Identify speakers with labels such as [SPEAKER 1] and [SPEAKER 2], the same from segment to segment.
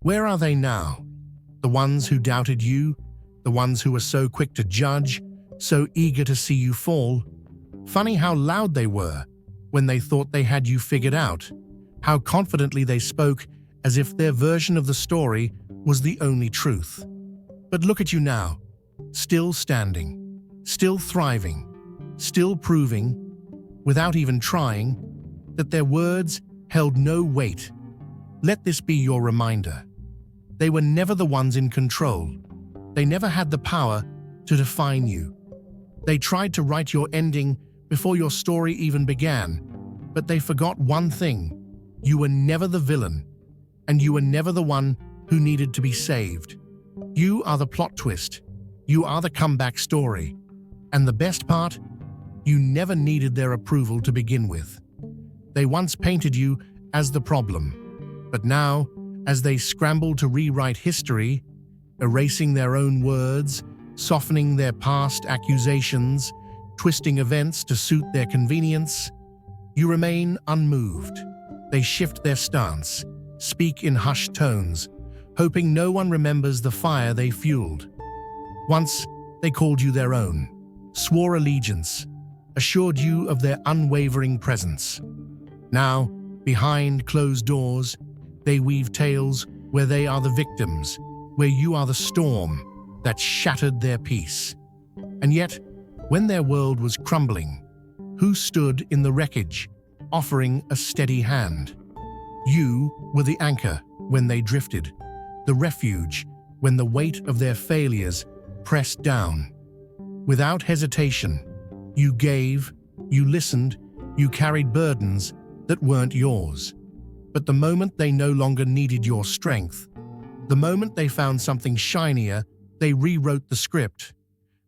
[SPEAKER 1] Where are they now? The ones who doubted you, the ones who were so quick to judge, so eager to see you fall. Funny how loud they were when they thought they had you figured out, how confidently they spoke as if their version of the story was the only truth. But look at you now, still standing, still thriving, still proving, without even trying, that their words held no weight. Let this be your reminder. They were never the ones in control. They never had the power to define you. They tried to write your ending before your story even began, but they forgot one thing. You were never the villain, and you were never the one who needed to be saved. You are the plot twist. You are the comeback story. And the best part, you never needed their approval to begin with. They once painted you as the problem, but now, as they scramble to rewrite history, erasing their own words, softening their past accusations, twisting events to suit their convenience, you remain unmoved. They shift their stance, speak in hushed tones, hoping no one remembers the fire they fueled. Once, they called you their own, swore allegiance, assured you of their unwavering presence. Now, behind closed doors, they weave tales where they are the victims, where you are the storm that shattered their peace. And yet, when their world was crumbling, who stood in the wreckage, offering a steady hand? You were the anchor when they drifted, the refuge when the weight of their failures pressed down. Without hesitation, you gave, you listened, you carried burdens that weren't yours. But the moment they no longer needed your strength, the moment they found something shinier, they rewrote the script.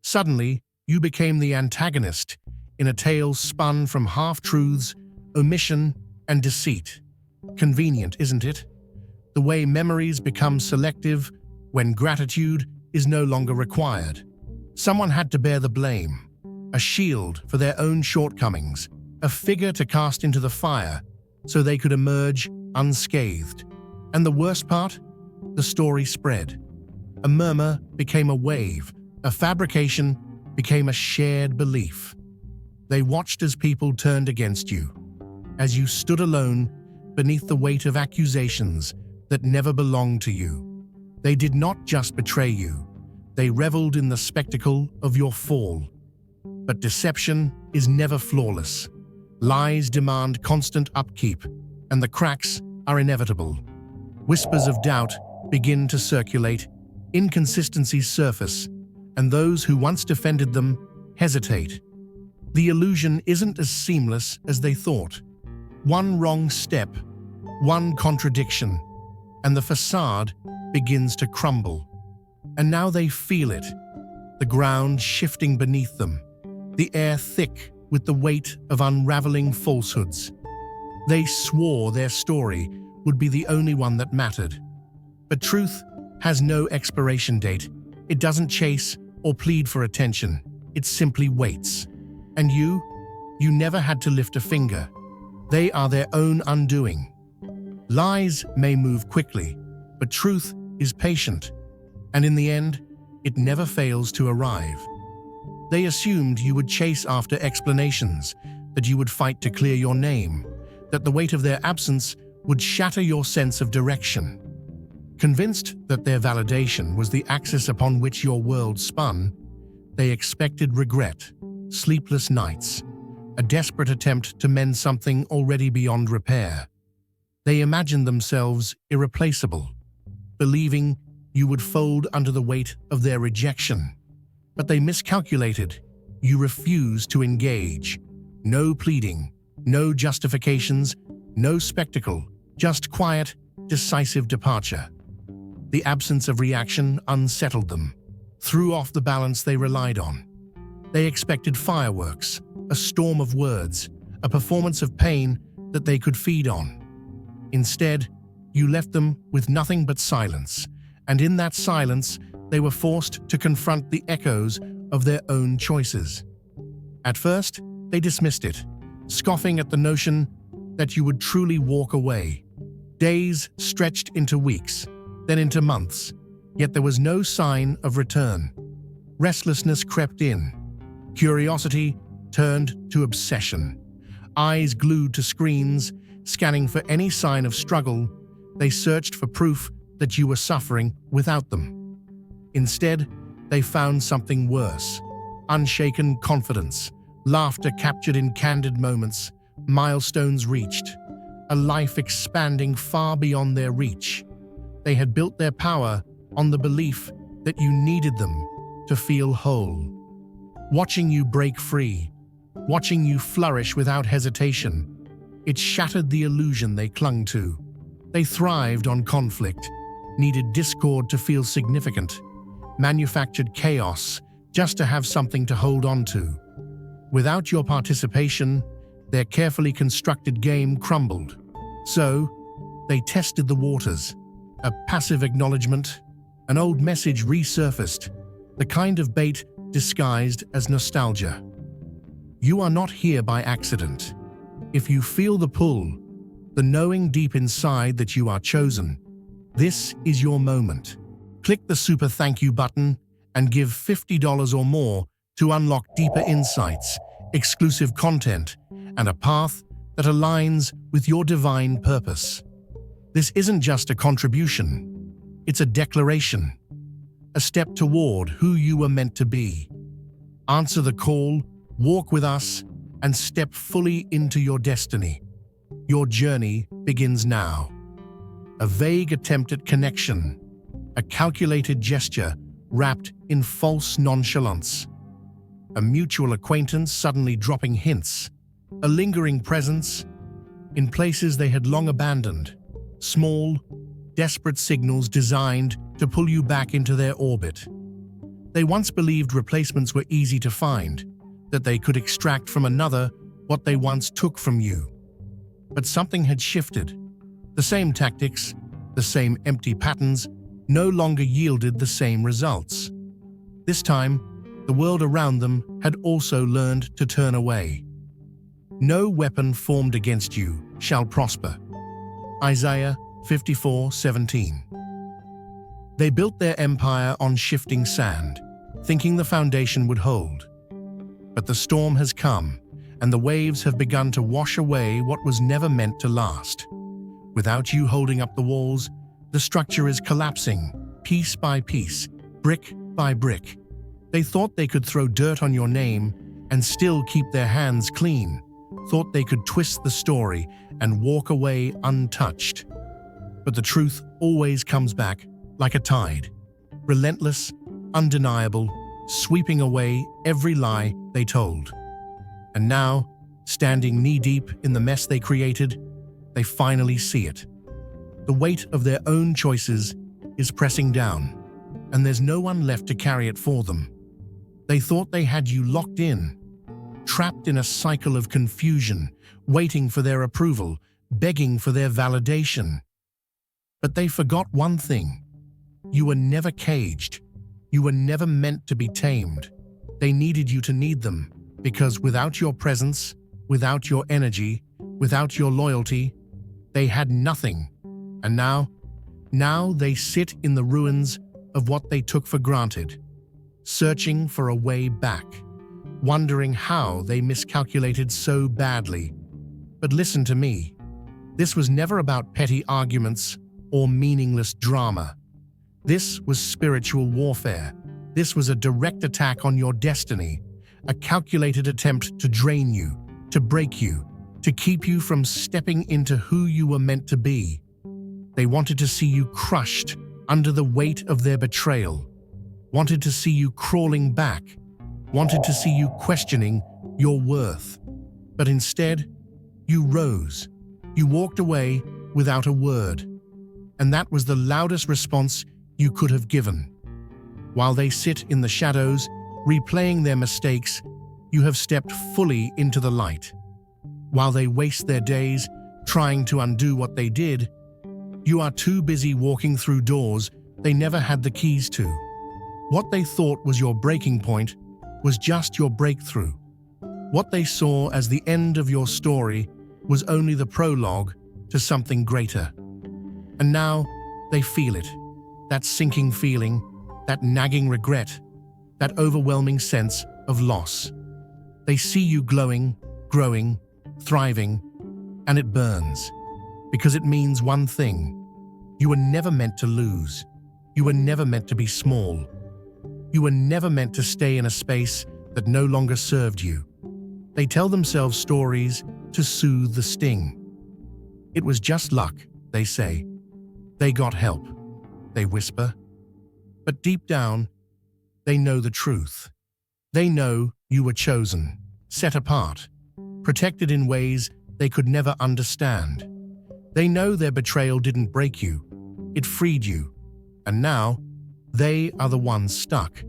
[SPEAKER 1] Suddenly, you became the antagonist in a tale spun from half-truths, omission, and deceit. Convenient, isn't it? The way memories become selective when gratitude is no longer required. Someone had to bear the blame, a shield for their own shortcomings, a figure to cast into the fire so they could emerge unscathed. And the worst part? The story spread. A murmur became a wave, a fabrication became a shared belief. They watched as people turned against you, as you stood alone beneath the weight of accusations that never belonged to you. They did not just betray you, they reveled in the spectacle of your fall. But deception is never flawless. Lies demand constant upkeep, and the cracks are inevitable. Whispers of doubt begin to circulate, inconsistencies surface, and those who once defended them hesitate. The illusion isn't as seamless as they thought. One wrong step, one contradiction, and the facade begins to crumble. And now they feel it, the ground shifting beneath them, the air thick with the weight of unraveling falsehoods. They swore their story would be the only one that mattered. But truth has no expiration date. It doesn't chase or plead for attention. It simply waits. And you never had to lift a finger. They are their own undoing. Lies may move quickly, but truth is patient. And in the end, it never fails to arrive. They assumed you would chase after explanations, that you would fight to clear your name, that the weight of their absence would shatter your sense of direction. Convinced that their validation was the axis upon which your world spun, they expected regret, sleepless nights, a desperate attempt to mend something already beyond repair. They imagined themselves irreplaceable, believing you would fold under the weight of their rejection. But they miscalculated. You refused to engage. No pleading, no justifications, no spectacle, just quiet, decisive departure. The absence of reaction unsettled them, threw off the balance they relied on. They expected fireworks, a storm of words, a performance of pain that they could feed on. Instead, you left them with nothing but silence, and in that silence, they were forced to confront the echoes of their own choices. At first, they dismissed it, scoffing at the notion that you would truly walk away. Days stretched into weeks. then into months, yet there was no sign of return. Restlessness crept in. Curiosity turned to obsession. Eyes glued to screens, scanning for any sign of struggle, they searched for proof that you were suffering without them. Instead, they found something worse. Unshaken confidence, laughter captured in candid moments, milestones reached, a life expanding far beyond their reach. They had built their power on the belief that you needed them to feel whole. Watching you break free, watching you flourish without hesitation, it shattered the illusion they clung to. They thrived on conflict, needed discord to feel significant, manufactured chaos just to have something to hold on to. Without your participation, their carefully constructed game crumbled. So, they tested the waters. A passive acknowledgement, an old message resurfaced, the kind of bait disguised as nostalgia. You are not here by accident. If you feel the pull, the knowing deep inside that you are chosen, this is your moment. Click the super thank you button and give $50 or more to unlock deeper insights, exclusive content, and a path that aligns with your divine purpose. This isn't just a contribution, it's a declaration, a step toward who you were meant to be. Answer the call, walk with us, and step fully into your destiny. Your journey begins now. A vague attempt at connection, a calculated gesture wrapped in false nonchalance. A mutual acquaintance suddenly dropping hints, a lingering presence in places they had long abandoned. Small, desperate signals designed to pull you back into their orbit. They once believed replacements were easy to find, that they could extract from another what they once took from you. But something had shifted. The same tactics, the same empty patterns, no longer yielded the same results. This time, the world around them had also learned to turn away. No weapon formed against you shall prosper. Isaiah 54:17. They built their empire on shifting sand, thinking the foundation would hold. But the storm has come, and the waves have begun to wash away what was never meant to last. Without you holding up the walls, the structure is collapsing, piece by piece, brick by brick. They thought they could throw dirt on your name and still keep their hands clean, thought they could twist the story and walk away untouched. But the truth always comes back like a tide, relentless, undeniable, sweeping away every lie they told. And now, standing knee-deep in the mess they created, they finally see it. The weight of their own choices is pressing down, and there's no one left to carry it for them. They thought they had you locked in, trapped in a cycle of confusion, waiting for their approval, begging for their validation. But they forgot one thing. You were never caged. You were never meant to be tamed. They needed you to need them, because without your presence, without your energy, without your loyalty, they had nothing. And now they sit in the ruins of what they took for granted, searching for a way back, wondering how they miscalculated so badly. But listen to me. This was never about petty arguments or meaningless drama. This was spiritual warfare. This was a direct attack on your destiny, a calculated attempt to drain you, to break you, to keep you from stepping into who you were meant to be. They wanted to see you crushed under the weight of their betrayal, wanted to see you crawling back, wanted to see you questioning your worth. But instead, you rose. You walked away without a word. And that was the loudest response you could have given. While they sit in the shadows, replaying their mistakes, you have stepped fully into the light. While they waste their days trying to undo what they did, you are too busy walking through doors they never had the keys to. What they thought was your breaking point was just your breakthrough. What they saw as the end of your story was only the prologue to something greater. And now they feel it. that sinking feeling, that nagging regret, that overwhelming sense of loss. They see you glowing, growing, thriving, and it burns. Because it means one thing: you were never meant to lose. You were never meant to be small. You were never meant to stay in a space that no longer served you. They tell themselves stories to soothe the sting. It was just luck, they say. They got help, they whisper. But deep down, they know the truth. They know you were chosen, set apart, protected in ways they could never understand. They know their betrayal didn't break you, it freed you. And now, they are the ones stuck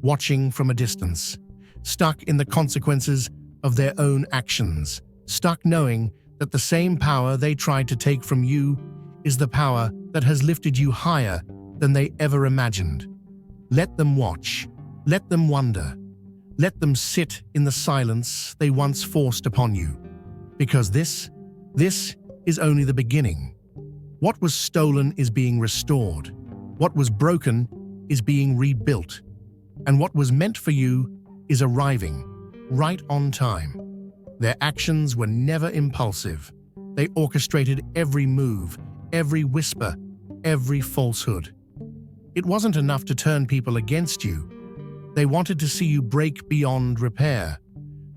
[SPEAKER 1] watching from a distance, stuck in the consequences of their own actions, stuck knowing that the same power they tried to take from you is the power that has lifted you higher than they ever imagined. Let them watch, let them wonder, let them sit in the silence they once forced upon you. Because this is only the beginning. What was stolen is being restored. What was broken is being rebuilt. And what was meant for you is arriving, right on time. Their actions were never impulsive. They orchestrated every move, every whisper, every falsehood. It wasn't enough to turn people against you. They wanted to see you break beyond repair,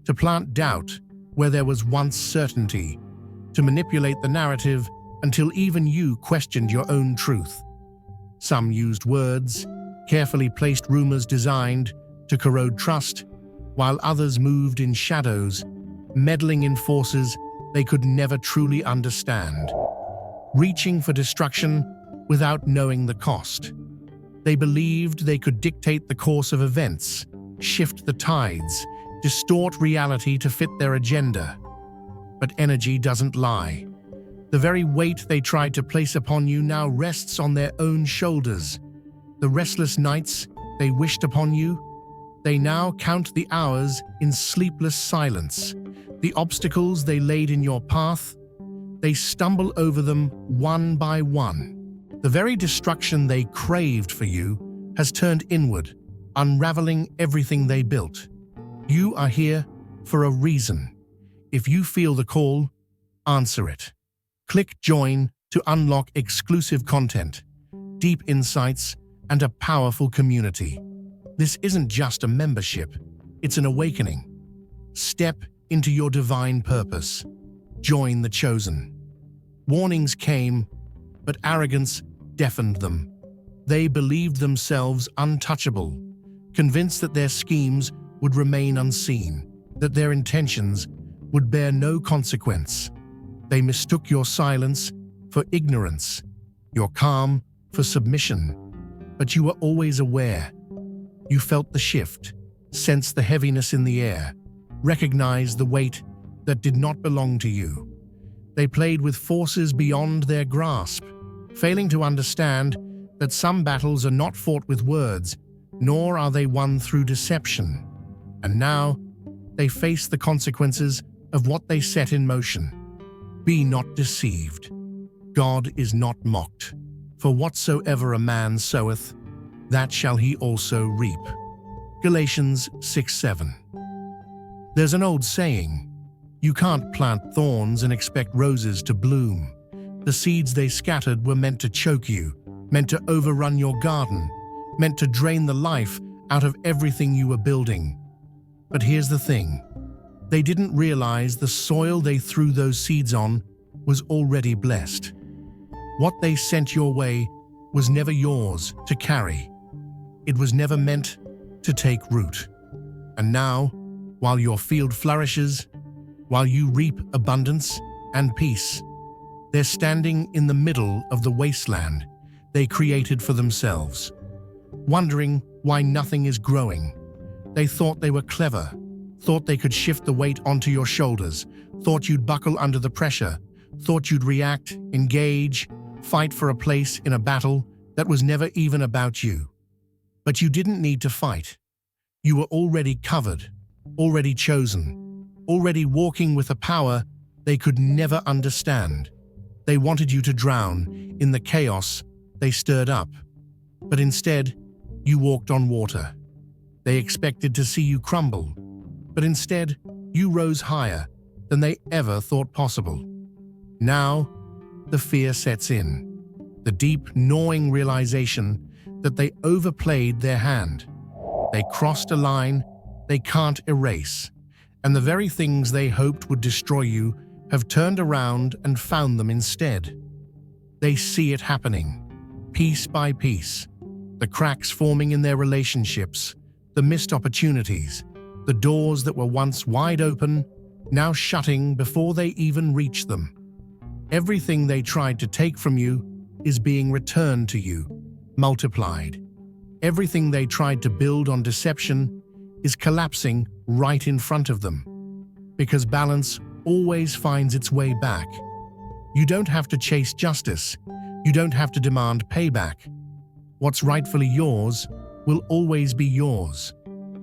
[SPEAKER 1] to plant doubt where there was once certainty, to manipulate the narrative until even you questioned your own truth. Some used words, carefully placed rumors designed to corrode trust, while others moved in shadows, meddling in forces they could never truly understand, reaching for destruction without knowing the cost. They believed they could dictate the course of events, shift the tides, distort reality to fit their agenda. But energy doesn't lie. The very weight they tried to place upon you now rests on their own shoulders. The restless nights they wished upon you, they now count the hours in sleepless silence. The obstacles they laid in your path, they stumble over them one by one. The very destruction they craved for you has turned inward, unraveling everything they built. You are here for a reason. If you feel the call, answer it. Click join to unlock exclusive content, deep insights, and a powerful community. This isn't just a membership, it's an awakening. Step into your divine purpose. Join the chosen. Warnings came, but arrogance deafened them. They believed themselves untouchable, convinced that their schemes would remain unseen, that their intentions would bear no consequence. They mistook your silence for ignorance, your calm for submission. But you were always aware. You felt the shift, sensed the heaviness in the air, recognized the weight that did not belong to you. They played with forces beyond their grasp, failing to understand that some battles are not fought with words, nor are they won through deception. And now, they face the consequences of what they set in motion. Be not deceived. God is not mocked. For whatsoever a man soweth, that shall he also reap. Galatians 6:7. There's an old saying, you can't plant thorns and expect roses to bloom. The seeds they scattered were meant to choke you, meant to overrun your garden, meant to drain the life out of everything you were building. But here's the thing. They didn't realize the soil they threw those seeds on was already blessed. What they sent your way was never yours to carry. It was never meant to take root. And now, while your field flourishes, while you reap abundance and peace, they're standing in the middle of the wasteland they created for themselves, wondering why nothing is growing. They thought they were clever, thought they could shift the weight onto your shoulders, thought you'd buckle under the pressure, thought you'd react, engage, fight for a place in a battle that was never even about you. But you didn't need to fight. You were already covered, already chosen, already walking with a power they could never understand. They wanted you to drown in the chaos they stirred up, but instead, you walked on water. They expected to see you crumble, but instead, you rose higher than they ever thought possible. Now, the fear sets in, the deep, gnawing realization that they overplayed their hand. They crossed a line they can't erase, and the very things they hoped would destroy you have turned around and found them instead. They see it happening, piece by piece, the cracks forming in their relationships, the missed opportunities, the doors that were once wide open, now shutting before they even reach them. Everything they tried to take from you is being returned to you, multiplied. Everything they tried to build on deception is collapsing right in front of them. Because balance always finds its way back. You don't have to chase justice. You don't have to demand payback. What's rightfully yours will always be yours.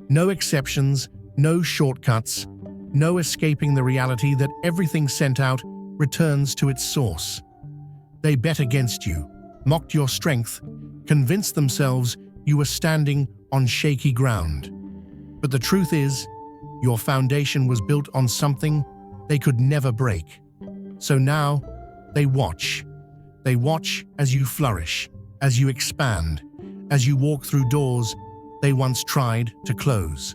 [SPEAKER 1] No exceptions, no shortcuts, no escaping the reality that everything sent out returns to its source. They bet against you, mocked your strength, convinced themselves you were standing on shaky ground. But the truth is, your foundation was built on something they could never break. So now, they watch. They watch as you flourish, as you expand, as you walk through doors they once tried to close.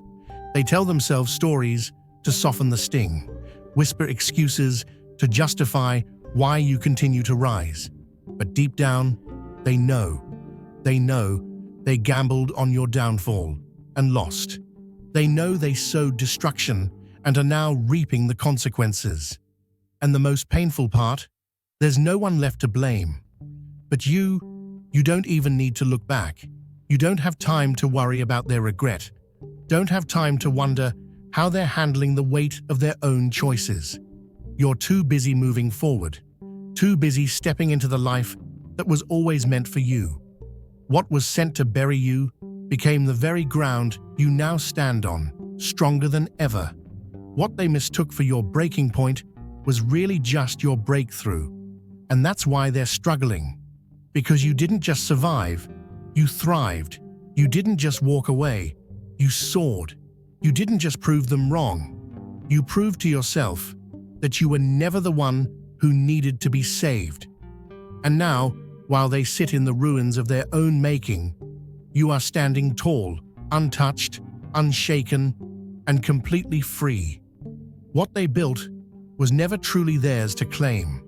[SPEAKER 1] They tell themselves stories to soften the sting, whisper excuses to justify why you continue to rise. But deep down, they know they gambled on your downfall and lost. They know they sowed destruction and are now reaping the consequences. And the most painful part, there's no one left to blame. But you don't even need to look back. You don't have time to worry about their regret. Don't have time to wonder how they're handling the weight of their own choices. You're too busy moving forward, too busy stepping into the life that was always meant for you. What was sent to bury you became the very ground you now stand on, stronger than ever. What they mistook for your breaking point was really just your breakthrough. And that's why they're struggling. Because you didn't just survive, you thrived. You didn't just walk away, you soared. You didn't just prove them wrong. You proved to yourself that you were never the one who needed to be saved. And now, while they sit in the ruins of their own making, you are standing tall, untouched, unshaken, and completely free. What they built was never truly theirs to claim.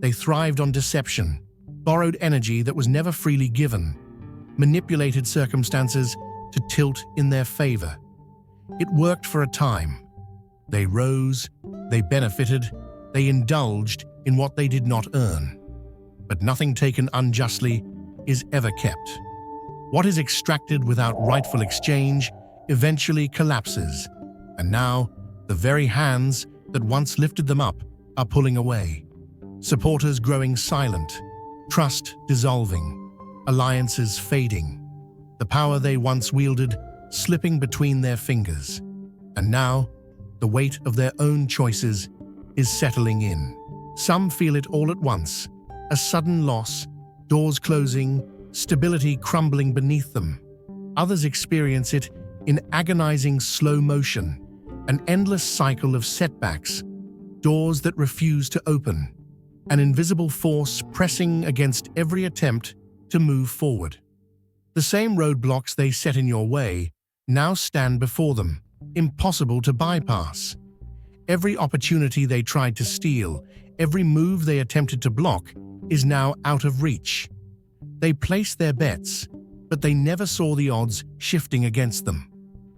[SPEAKER 1] They thrived on deception, borrowed energy that was never freely given, manipulated circumstances to tilt in their favor. It worked for a time. They rose, they benefited, they indulged in what they did not earn. But nothing taken unjustly is ever kept. What is extracted without rightful exchange eventually collapses, and now the very hands that once lifted them up are pulling away. Supporters growing silent, trust dissolving, alliances fading, the power they once wielded slipping between their fingers. And now, the weight of their own choices is settling in. Some feel it all at once, a sudden loss, doors closing, stability crumbling beneath them. Others experience it in agonizing slow motion, an endless cycle of setbacks, doors that refuse to open, an invisible force pressing against every attempt to move forward. The same roadblocks they set in your way now stand before them, impossible to bypass. Every opportunity they tried to steal, every move they attempted to block, is now out of reach. They placed their bets, but they never saw the odds shifting against them.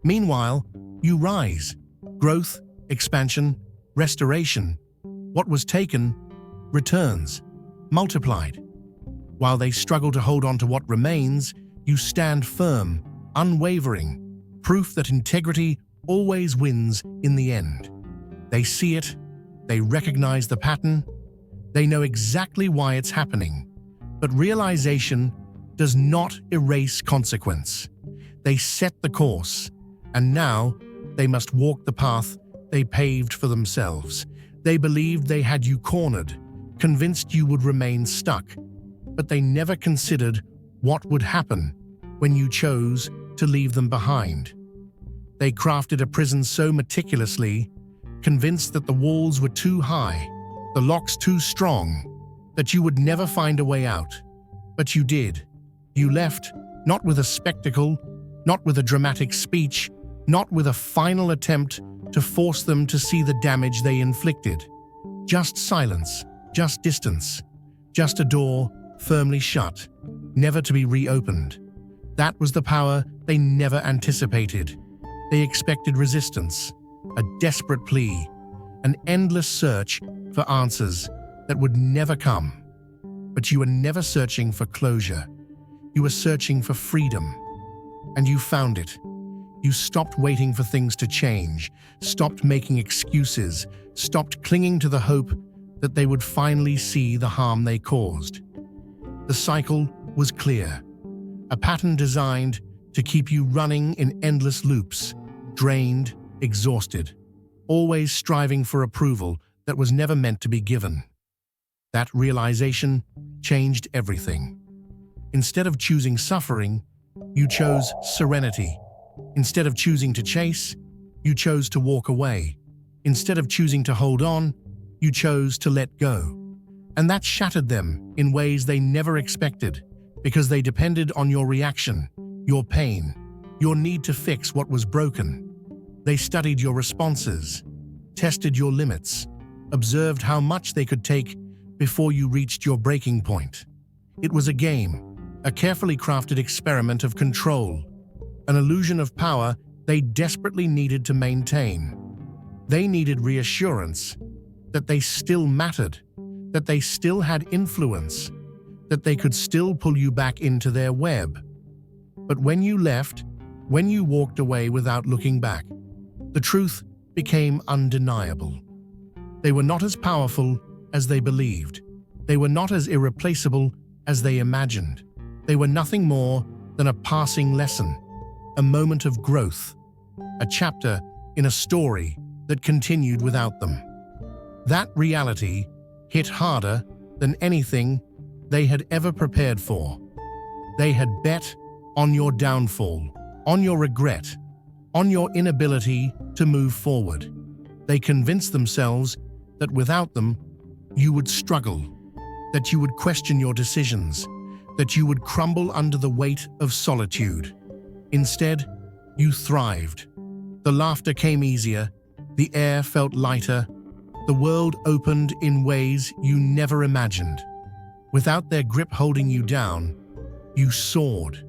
[SPEAKER 1] Meanwhile, you rise. Growth, expansion, restoration. What was taken returns, multiplied. While they struggle to hold on to what remains, you stand firm, unwavering, proof that integrity always wins in the end. They see it, they recognize the pattern, they know exactly why it's happening. But realization does not erase consequence. They set the course, and now they must walk the path they paved for themselves. They believed they had you cornered, convinced you would remain stuck. but they never considered what would happen when you chose to leave them behind. They crafted a prison so meticulously, convinced that the walls were too high, the locks too strong, that you would never find a way out. But you did. You left, not with a spectacle, not with a dramatic speech, not with a final attempt to force them to see the damage they inflicted. Just silence, just distance, just a door firmly shut, never to be reopened. That was the power they never anticipated. They expected resistance, a desperate plea, an endless search for answers that would never come. But you were never searching for closure. You were searching for freedom. And you found it. You stopped waiting for things to change, stopped making excuses, stopped clinging to the hope that they would finally see the harm they caused. The cycle was clear, a pattern designed to keep you running in endless loops, drained, exhausted, always striving for approval that was never meant to be given. That realization changed everything. Instead of choosing suffering, you chose serenity. Instead of choosing to chase, you chose to walk away. Instead of choosing to hold on, you chose to let go. And that shattered them in ways they never expected, because they depended on your reaction, your pain, your need to fix what was broken. They studied your responses, tested your limits, observed how much they could take before you reached your breaking point. It was a game, a carefully crafted experiment of control, an illusion of power they desperately needed to maintain. They needed reassurance that they still mattered, that they still had influence, that they could still pull you back into their web. But when you left, when you walked away without looking back, the truth became undeniable. They were not as powerful as they believed. They were not as irreplaceable as they imagined. They were nothing more than a passing lesson, a moment of growth, a chapter in a story that continued without them. That reality hit harder than anything they had ever prepared for. They had bet on your downfall, on your regret, on your inability to move forward. They convinced themselves that without them, you would struggle, that you would question your decisions, that you would crumble under the weight of solitude. Instead, you thrived. The laughter came easier, the air felt lighter, the world opened in ways you never imagined. Without their grip holding you down, you soared.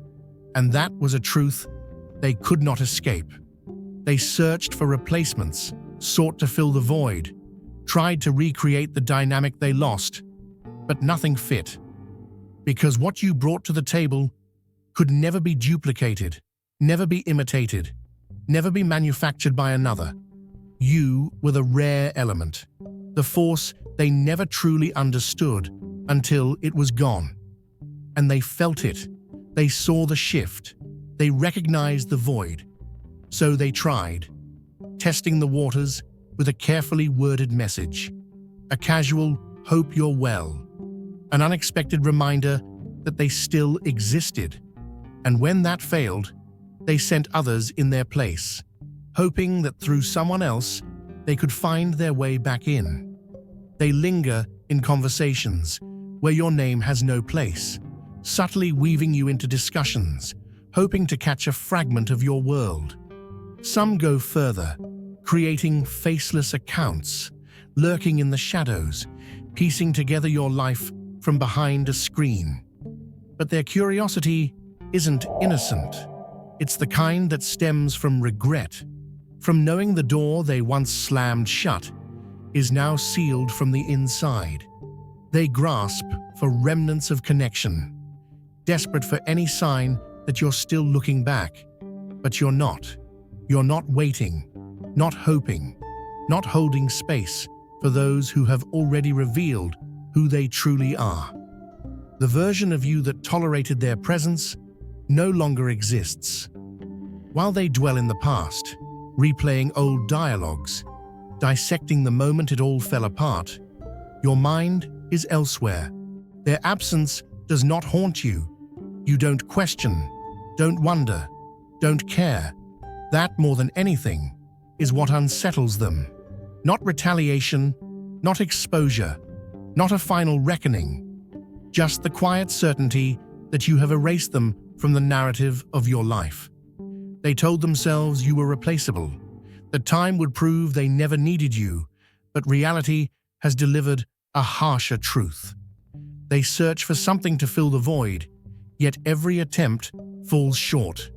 [SPEAKER 1] And that was a truth they could not escape. They searched for replacements, sought to fill the void, tried to recreate the dynamic they lost, but nothing fit. Because what you brought to the table could never be duplicated, never be imitated, never be manufactured by another. You were the rare element, the force they never truly understood until it was gone. And they felt it. They saw the shift. They recognized the void. So they tried, testing the waters with a carefully worded message, a casual "hope you're well," an unexpected reminder that they still existed. And when that failed, they sent others in their place, hoping that through someone else they could find their way back in. They linger in conversations where your name has no place, subtly weaving you into discussions, hoping to catch a fragment of your world. Some go further, creating faceless accounts, lurking in the shadows, piecing together your life from behind a screen. But their curiosity isn't innocent. It's the kind that stems from regret, from knowing the door they once slammed shut is now sealed from the inside. They grasp for remnants of connection, desperate for any sign that you're still looking back. But you're not. You're not waiting, not hoping, not holding space for those who have already revealed who they truly are. The version of you that tolerated their presence no longer exists. While they dwell in the past, replaying old dialogues, dissecting the moment it all fell apart, your mind is elsewhere. Their absence does not haunt you. You don't question, don't wonder, don't care. That, more than anything, is what unsettles them. Not retaliation, not exposure, not a final reckoning. Just the quiet certainty that you have erased them from the narrative of your life. They told themselves you were replaceable, that time would prove they never needed you, but reality has delivered a harsher truth. They search for something to fill the void, yet every attempt falls short.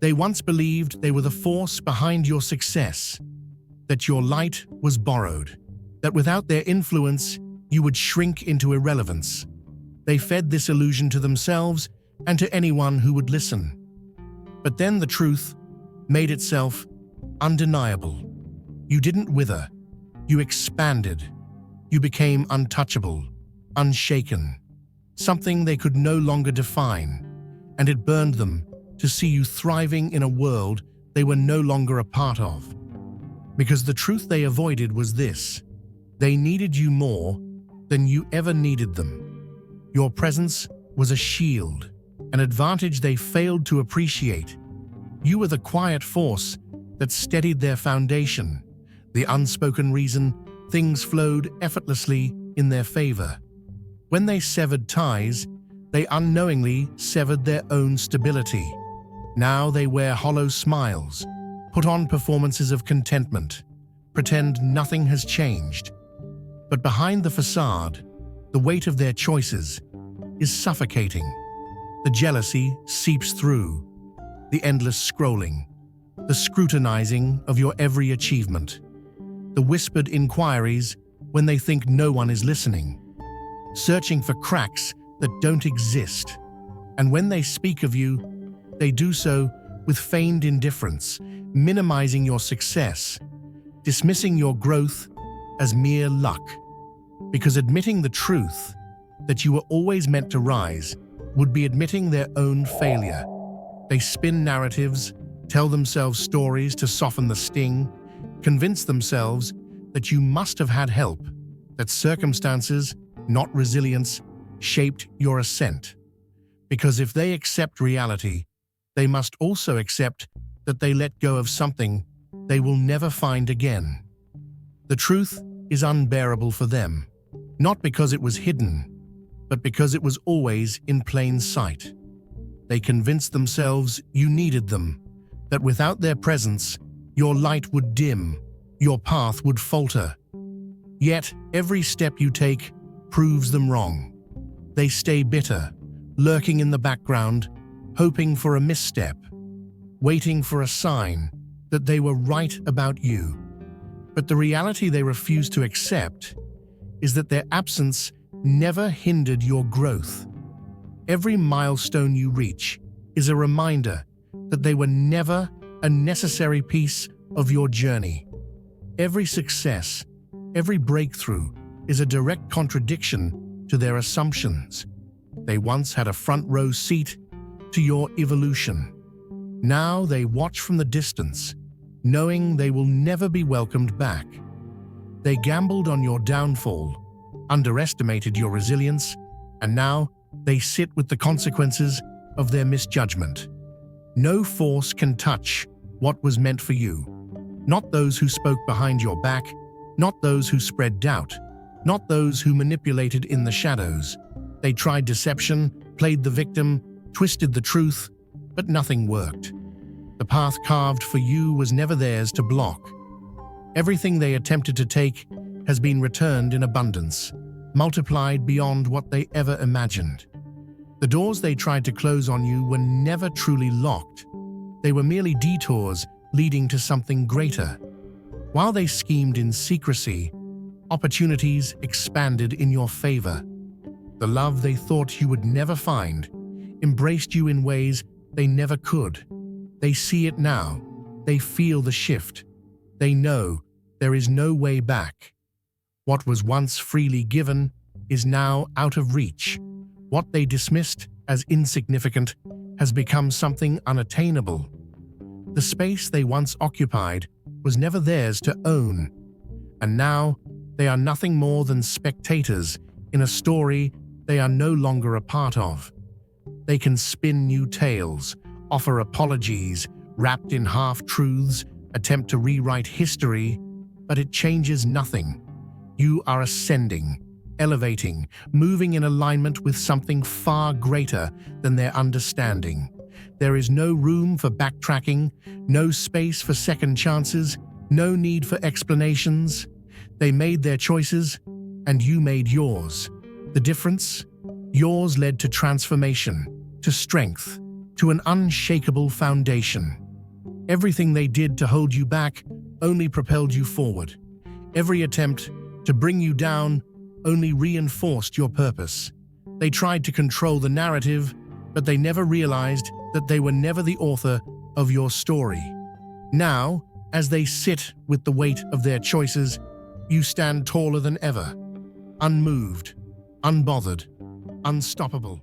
[SPEAKER 1] They once believed they were the force behind your success, that your light was borrowed, that without their influence you would shrink into irrelevance. They fed this illusion to themselves and to anyone who would listen. But then the truth made itself undeniable. You didn't wither. You expanded. You became untouchable, unshaken, something they could no longer define, and it burned them to see you thriving in a world they were no longer a part of. Because the truth they avoided was this: they needed you more than you ever needed them. Your presence was a shield, an advantage they failed to appreciate. You were the quiet force that steadied their foundation, the unspoken reason things flowed effortlessly in their favor. When they severed ties, they unknowingly severed their own stability. Now they wear hollow smiles, put on performances of contentment, pretend nothing has changed. But behind the facade, the weight of their choices is suffocating. The jealousy seeps through, the endless scrolling, the scrutinizing of your every achievement, the whispered inquiries when they think no one is listening, searching for cracks that don't exist. And when they speak of you, they do so with feigned indifference, minimizing your success, dismissing your growth as mere luck. Because admitting the truth, that you were always meant to rise, would be admitting their own failure. They spin narratives, tell themselves stories to soften the sting, convince themselves that you must have had help, that circumstances, not resilience, shaped your ascent. Because if they accept reality, they must also accept that they let go of something they will never find again. The truth is unbearable for them, not because it was hidden, but because it was always in plain sight. They convinced themselves you needed them, that without their presence, your light would dim, your path would falter. Yet every step you take proves them wrong. They stay bitter, lurking in the background, hoping for a misstep, waiting for a sign that they were right about you. But the reality they refuse to accept is that their absence never hindered your growth. Every milestone you reach is a reminder that they were never a necessary piece of your journey. Every success, every breakthrough is a direct contradiction to their assumptions. They once had a front row seat to your evolution. Now they watch from the distance, knowing they will never be welcomed back. They gambled on your downfall, underestimated your resilience, and now they sit with the consequences of their misjudgment. No force can touch what was meant for you. Not those who spoke behind your back, not those who spread doubt, not those who manipulated in the shadows. They tried deception, played the victim, twisted the truth, but nothing worked. The path carved for you was never theirs to block. Everything they attempted to take has been returned in abundance, multiplied beyond what they ever imagined. The doors they tried to close on you were never truly locked. They were merely detours leading to something greater. While they schemed in secrecy, opportunities expanded in your favor. The love they thought you would never find embraced you in ways they never could. They see it now. They feel the shift. They know there is no way back. What was once freely given is now out of reach. What they dismissed as insignificant has become something unattainable. The space they once occupied was never theirs to own, and now they are nothing more than spectators in a story they are no longer a part of. They can spin new tales, offer apologies, wrapped in half-truths, attempt to rewrite history, but it changes nothing. You are ascending, elevating, moving in alignment with something far greater than their understanding. There is no room for backtracking, no space for second chances, no need for explanations. They made their choices, and you made yours. The difference? Yours led to transformation, to strength, to an unshakable foundation. Everything they did to hold you back only propelled you forward. Every attempt to bring you down only reinforced your purpose. They tried to control the narrative, but they never realized that they were never the author of your story. Now, as they sit with the weight of their choices, you stand taller than ever, unmoved, unbothered, unstoppable.